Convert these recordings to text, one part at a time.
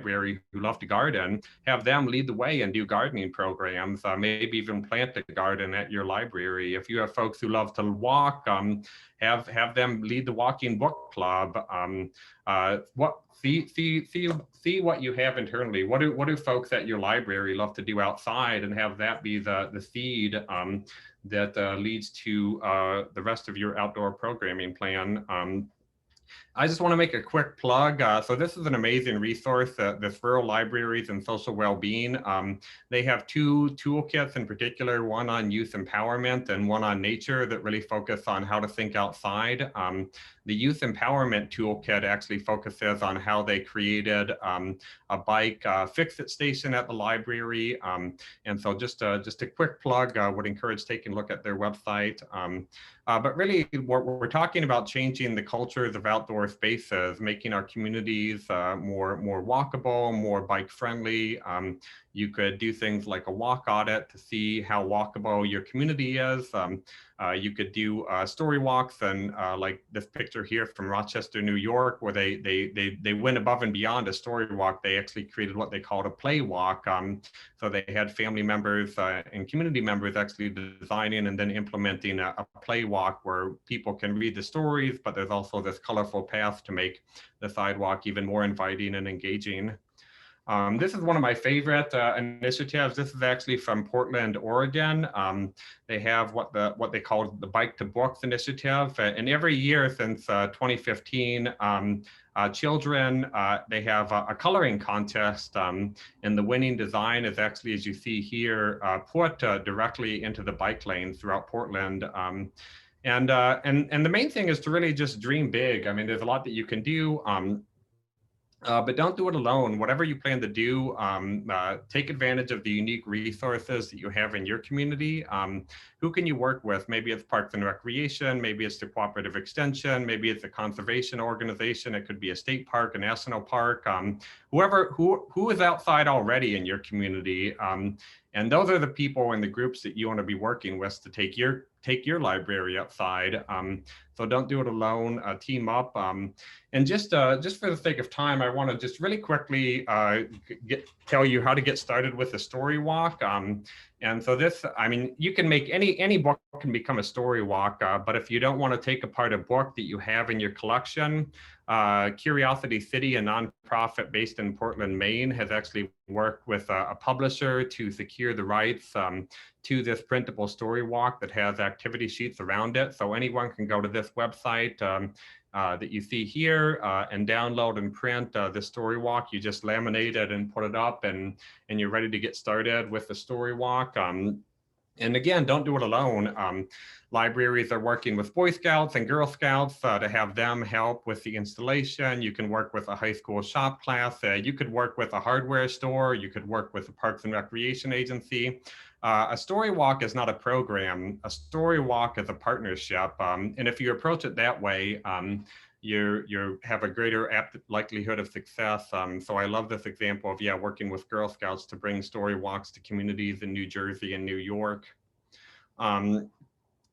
library who love to garden, have them lead the way and do gardening programs, maybe even plant a garden at your library. If you have folks who love to walk, have them lead the walking book club. See what you have internally. What do folks at your library love to do outside, and have that be the seed that leads to the rest of your outdoor programming plan. I just want to make a quick plug. So this is an amazing resource, this Rural Libraries and Social Wellbeing. They have two toolkits in particular, one on youth empowerment and one on nature, that really focus on how to think outside. The youth empowerment toolkit actually focuses on how they created a bike fix-it station at the library. And so just a quick plug, would encourage taking a look at their website. But really, we're talking about changing the cultures of outdoor spaces, making our communities more walkable, more bike friendly. You could do things like a walk audit to see how walkable your community is. You could do story walks, and like this picture here from Rochester, New York, where they went above and beyond a story walk. They actually created what they called a play walk. So they had family members and community members actually designing and then implementing a play walk where people can read the stories, but there's also this colorful path to make the sidewalk even more inviting and engaging. This is one of my favorite initiatives. This is actually from Portland, Oregon. They have what they call the Bike to Books initiative, and every year since 2015, children, they have a coloring contest, and the winning design is actually, as you see here, put directly into the bike lanes throughout Portland. And the main thing is to really just dream big. I mean, there's a lot that you can do. But don't do it alone. Whatever you plan to do, take advantage of the unique resources that you have in your community. Who can you work with? Maybe it's Parks and Recreation, maybe it's the Cooperative Extension, maybe it's a conservation organization. It could be a state park, a national park, who is outside already in your community. And those are the people and the groups that you want to be working with to take your library outside. So don't do it alone, team up. And just for the sake of time, I want to just really quickly tell you how to get started with a story walk. And so this, I mean, you can make any book can become a story walk, but if you don't want to take apart a book that you have in your collection, Curiosity City, a nonprofit based in Portland, Maine, has actually worked with a publisher to secure the rights to this printable story walk that has activity sheets around it. So anyone can go to this website that you see here and download and print the story walk. You just laminate it and put it up, and you're ready to get started with the story walk. And again, don't do it alone. Libraries are working with Boy Scouts and Girl Scouts to have them help with the installation. You can work with a high school shop class. You could work with a hardware store. You could work with a Parks and Recreation agency. A story walk is not a program. A story walk is a partnership. And if you approach it that way, you have a greater likelihood of success. So I love this example of, working with Girl Scouts to bring story walks to communities in New Jersey and New York.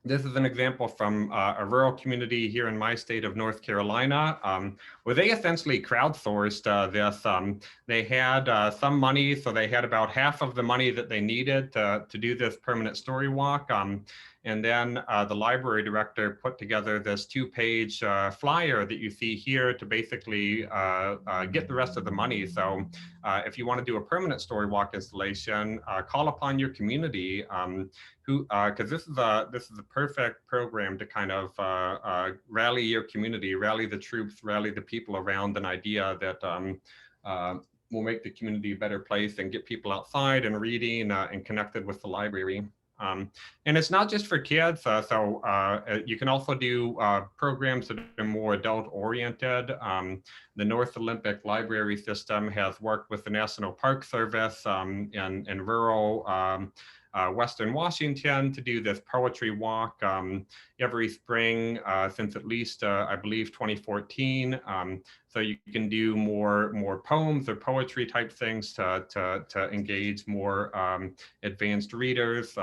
This is an example from a rural community here in my state of North Carolina, where they essentially crowdsourced this. They had some money, so they had about half of the money that they needed to do this permanent story walk. And then the library director put together this 2-page flyer that you see here to basically get the rest of the money. So if you want to do a permanent story walk installation, call upon your community, because this is a perfect program to kind of rally your community, rally the troops, rally the people around an idea that will make the community a better place and get people outside and reading and connected with the library. And it's not just for kids, so you can also do programs that are more adult oriented. The North Olympic Library System has worked with the National Park Service in rural Western Washington to do this poetry walk every spring since at least, I believe, 2014. So you can do more poems or poetry type things to engage more advanced readers.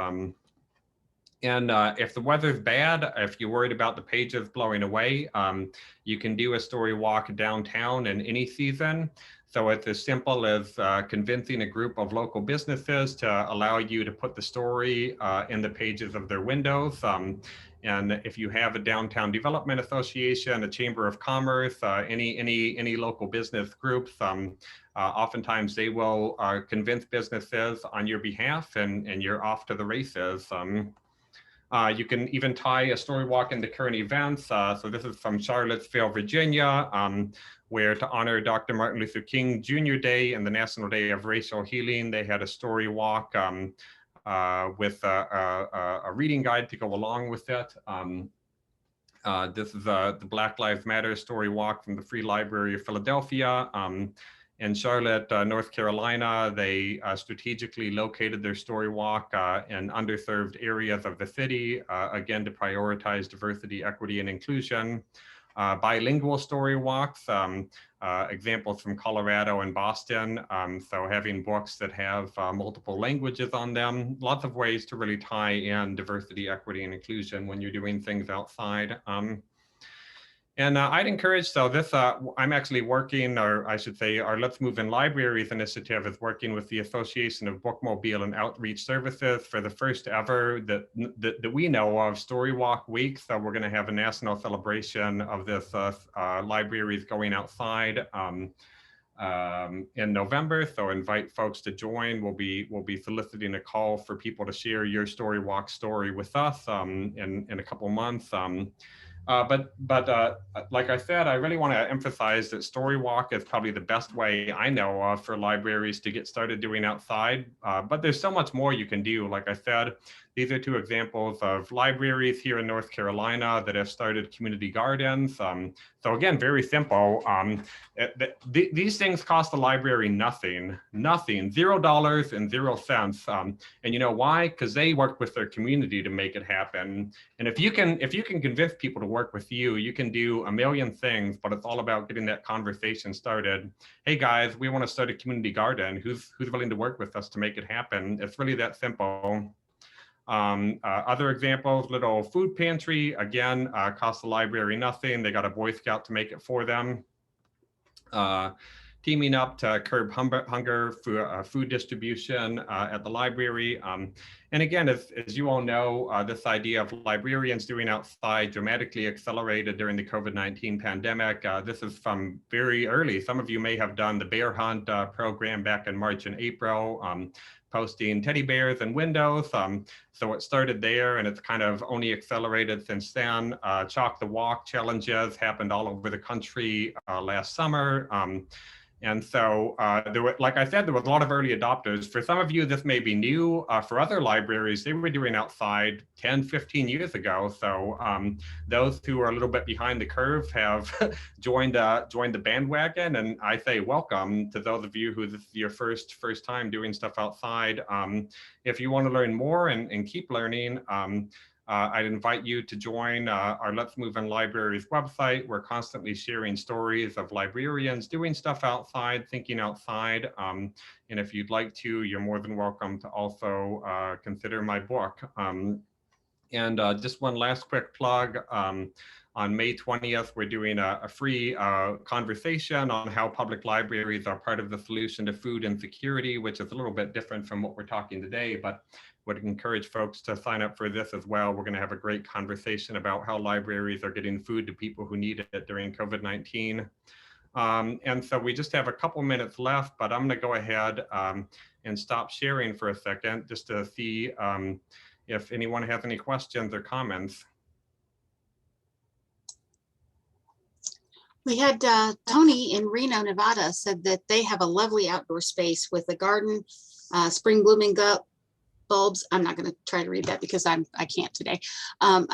And if the weather's bad, if you're worried about the pages blowing away, you can do a story walk downtown in any season. So it's as simple as convincing a group of local businesses to allow you to put the story in the pages of their windows. And if you have a downtown development association, a chamber of commerce, any local business groups, oftentimes they will convince businesses on your behalf, and you're off to the races. You can even tie a story walk into current events. So this is from Charlottesville, Virginia, where to honor Dr. Martin Luther King Jr. Day and the National Day of Racial Healing, they had a story walk with a reading guide to go along with it. This is the Black Lives Matter story walk from the Free Library of Philadelphia. In Charlotte, North Carolina, they strategically located their story walk in underserved areas of the city, again, to prioritize diversity, equity, and inclusion. Bilingual story walks, examples from Colorado and Boston. So having books that have multiple languages on them, lots of ways to really tie in diversity, equity, and inclusion when you're doing things outside. And I'd encourage, so this, I'm actually working, or I should say, our Let's Move in Libraries initiative is working with the Association of Bookmobile and Outreach Services for the first ever that we know of Story Walk Week. So we're gonna have a national celebration of this libraries going outside in November. So invite folks to join. We'll be soliciting a call for people to share your Story Walk story with us in a couple months. But like I said, I really want to emphasize that Story Walk is probably the best way I know of for libraries to get started doing outside. But there's so much more you can do. Like I said, these are two examples of libraries here in North Carolina that have started community gardens. So again, very simple. These things cost the library nothing, $0 and 0 cents. And you know why? Because they work with their community to make it happen. And if you can convince people to work with you, you can do a million things, but it's all about getting that conversation started. Hey guys, we want to start a community garden. Who's willing to work with us to make it happen? It's really that simple. Other examples, little food pantry, again, cost the library nothing. They got a Boy Scout to make it for them. Teaming up to curb hunger for food distribution at the library. And again, as you all know, this idea of librarians doing outside dramatically accelerated during the COVID-19 pandemic. This is from very early. Some of you may have done the bear hunt program back in March and April, posting teddy bears and windows. So it started there, and it's kind of only accelerated since then. Chalk the Walk challenges happened all over the country last summer. And so there were, like I said, there was a lot of early adopters. For some of you, this may be new. For other libraries, they were doing outside 10, 15 years ago. So those who are a little bit behind the curve have joined the bandwagon. And I say welcome to those of you who this is your first time doing stuff outside. If you want to learn more and keep learning, I'd invite you to join our Let's Move in Libraries website. We're constantly sharing stories of librarians doing stuff outside, thinking outside. And if you'd like to, you're more than welcome to also consider my book. And just one last quick plug. On May 20th, we're doing a free conversation on how public libraries are part of the solution to food insecurity, which is a little bit different from what we're talking today, but would encourage folks to sign up for this as well. We're going to have a great conversation about how libraries are getting food to people who need it during COVID-19. And so we just have a couple minutes left, but I'm going to go ahead and stop sharing for a second just to see if anyone has any questions or comments. We had Tony in Reno, Nevada said that they have a lovely outdoor space with a garden, spring blooming bulbs. I'm not going to try to read that because I can't today. I'm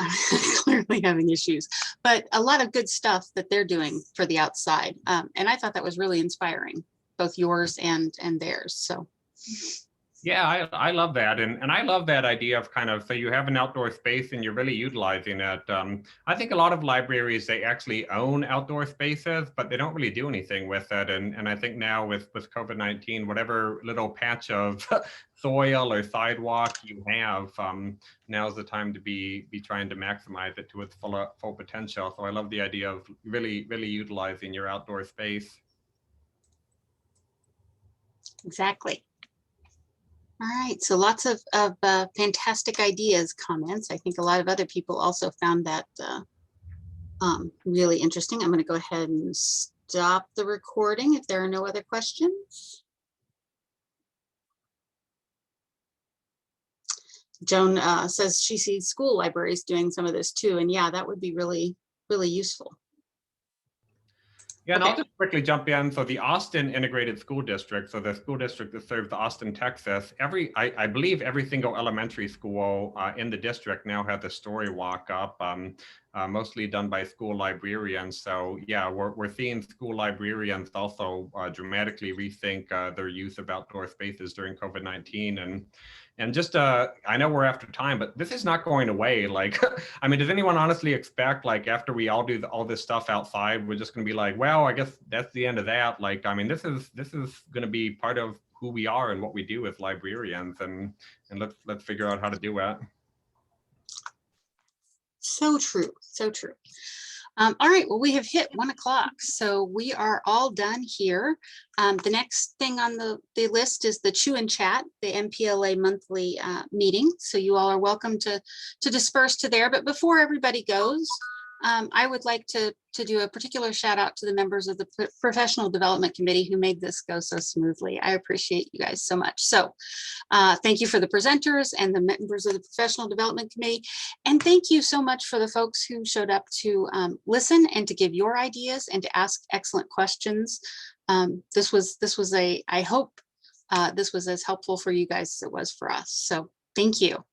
clearly having issues, but a lot of good stuff that they're doing for the outside. And I thought that was really inspiring, both yours and theirs. So. Yeah, I love that. And I love that idea of kind of, so you have an outdoor space and you're really utilizing it. I think a lot of libraries, they actually own outdoor spaces, but they don't really do anything with it. And I think now with COVID-19, whatever little patch of soil or sidewalk you have, now's the time to be trying to maximize it to its full potential. So I love the idea of really utilizing your outdoor space. Exactly. All right, so lots of fantastic ideas, comments. I think a lot of other people also found that really interesting. I'm going to go ahead and stop the recording if there are no other questions. Joan says she sees school libraries doing some of this too. And yeah, that would be really, really useful. Yeah, and Okay. I'll just quickly jump in. So the Austin Integrated School District, so the school district that serves Austin, Texas, I believe every single elementary school in the district now has a story walk up, mostly done by school librarians. So yeah, we're seeing school librarians also dramatically rethink their use of outdoor spaces during COVID-19. And just, I know we're after time, but this is not going away. Like, I mean, does anyone honestly expect, like, after we all do all this stuff outside, we're just going to be like, well, I guess that's the end of that. Like, I mean, this is going to be part of who we are and what we do as librarians, and let's figure out how to do it. So true, so true. All right, well, we have hit 1 o'clock, so we are all done here. The next thing on the list is the Chew and Chat, the MPLA monthly meeting. So you all are welcome to disperse to there. But before everybody goes, I would like to do a particular shout out to the members of the Professional Development Committee who made this go so smoothly. I appreciate you guys so much. So thank you for the presenters and the members of the Professional Development Committee. And thank you so much for the folks who showed up to listen and to give your ideas and to ask excellent questions. This was I hope this was as helpful for you guys as it was for us. So thank you.